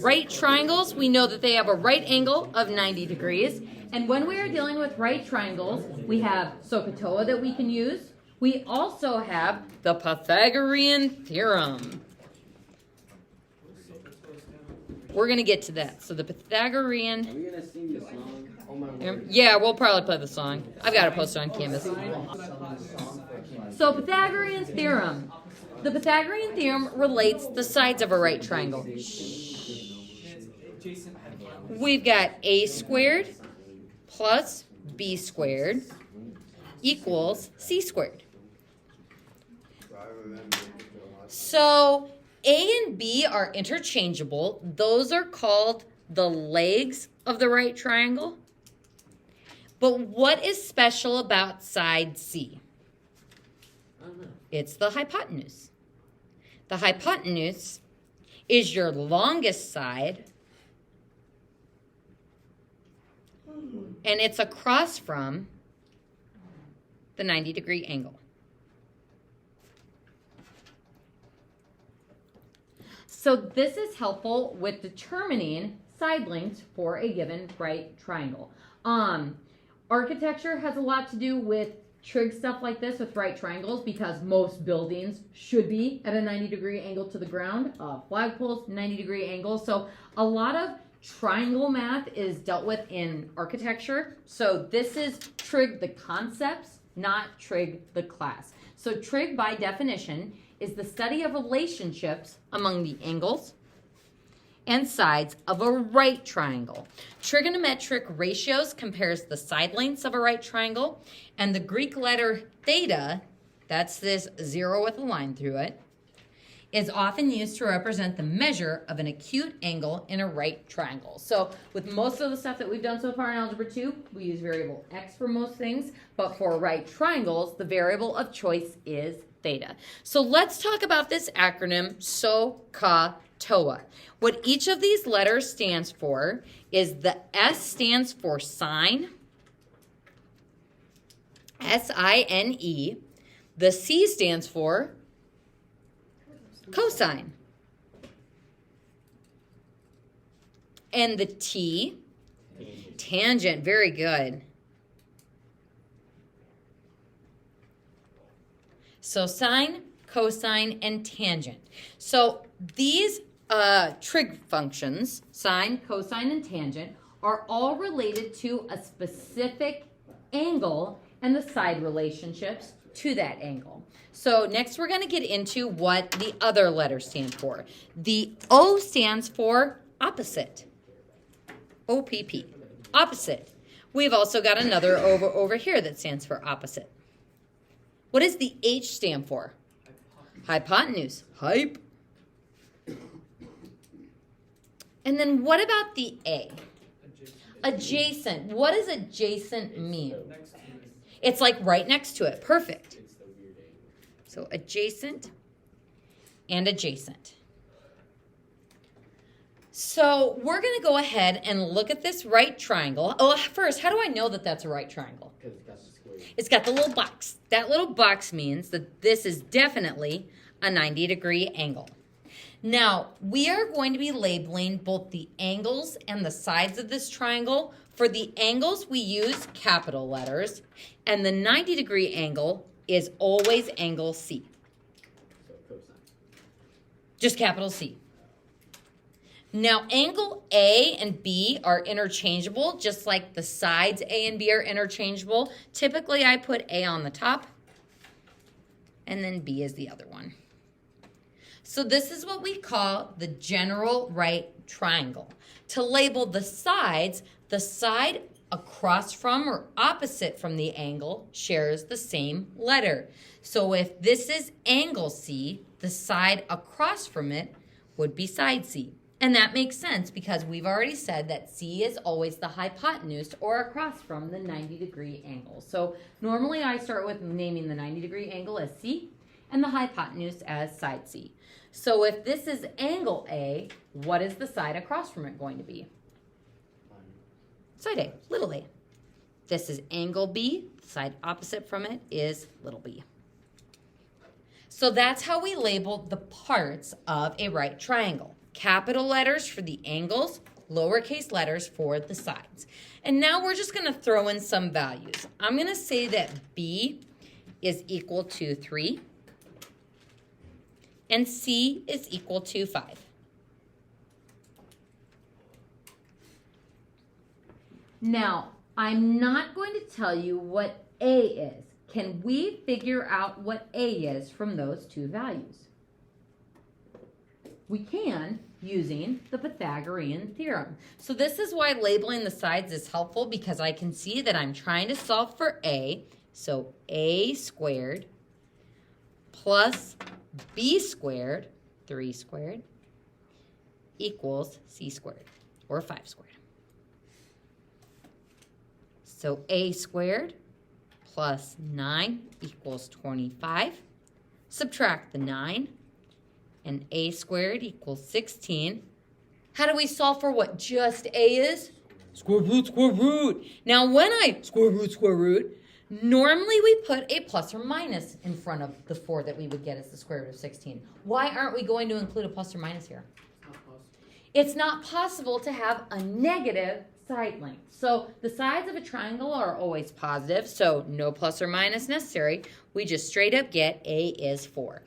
Right triangles, we know that they have a right angle of 90 degrees. And when we are dealing with right triangles, we have SOHCAHTOA that we can use. We also have the Pythagorean theorem. We're going to get to that. So the Pythagorean... Are we going to sing the song? Oh my word. Yeah, we'll probably play the song. I've got it posted on Canvas. So Pythagorean theorem. The Pythagorean theorem relates the sides of a right triangle. We've got a squared plus b squared equals c squared. So a and b are interchangeable. Those are called the legs of the right triangle. But what is special about side C? It's the hypotenuse. The hypotenuse is your longest side, and it's across from the 90-degree angle. So this is helpful with determining side lengths for a given right triangle. Architecture has a lot to do with trig stuff like this with right triangles because most buildings should be at a 90-degree angle to the ground. Flagpoles, 90-degree angle. So a lot of triangle math is dealt with in architecture. So this is trig the concepts, not trig the class. So trig by definition is the study of relationships among the angles and sides of a right triangle. Trigonometric ratios compares the side lengths of a right triangle, and the Greek letter theta, that's this 0 with a line through it, is often used to represent the measure of an acute angle in a right triangle. So with most of the stuff that we've done so far in Algebra 2, we use variable x for most things, but for right triangles, the variable of choice is theta. So let's talk about this acronym, SOHCAHTOA. What each of these letters stands for is the S stands for sine, S-I-N-E. The C stands for cosine. And the T, tangent, very good. So sine, cosine, and tangent. So these trig functions, sine, cosine, and tangent, are all related to a specific angle and the side relationships to that angle. So next we're going to get into what the other letters stand for. The O stands for opposite. O-P-P. Opposite. We've also got another over here that stands for opposite. What does the H stand for? Hypotenuse. Hype. And then what about the A? Adjacent. What does adjacent mean? It's like right next to it. Perfect. So adjacent and adjacent. So we're going to go ahead and look at this right triangle. Oh, first, how do I know that that's a right triangle? It's got the little box. That little box means that this is definitely a 90-degree angle. Now, we are going to be labeling both the angles and the sides of this triangle. For the angles, we use capital letters, and the 90-degree angle is always angle C. Just capital C. Now, angle A and B are interchangeable, just like the sides A and B are interchangeable. Typically, I put A on the top, and then B is the other one. So this is what we call the general right triangle. To label the sides, the side across from or opposite from the angle shares the same letter. So if this is angle C, the side across from it would be side C. And that makes sense because we've already said that C is always the hypotenuse or across from the 90-degree angle. So normally I start with naming the 90-degree angle as C and the hypotenuse as side C. So if this is angle A, what is the side across from it going to be? Side A, little a. This is angle B, the side opposite from it is little b. So that's how we label the parts of a right triangle. Capital letters for the angles, lowercase letters for the sides. And now we're just going to throw in some values. I'm going to say that B is equal to 3 and C is equal to 5. Now, I'm not going to tell you what A is. Can we figure out what A is from those two values? We can using the Pythagorean theorem. So this is why labeling the sides is helpful, because I can see that I'm trying to solve for A. So A squared plus B squared, 3 squared, equals C squared, or 5 squared. So A squared plus 9 equals 25. Subtract the 9, and A squared equals 16. How do we solve for what just A is? Square root, square root. Now when I square root, normally we put a plus or minus in front of the 4 that we would get as the square root of 16. Why aren't we going to include a plus or minus here? It's not possible to have a negative side length. So the sides of a triangle are always positive, so no plus or minus necessary. We just straight up get A is 4.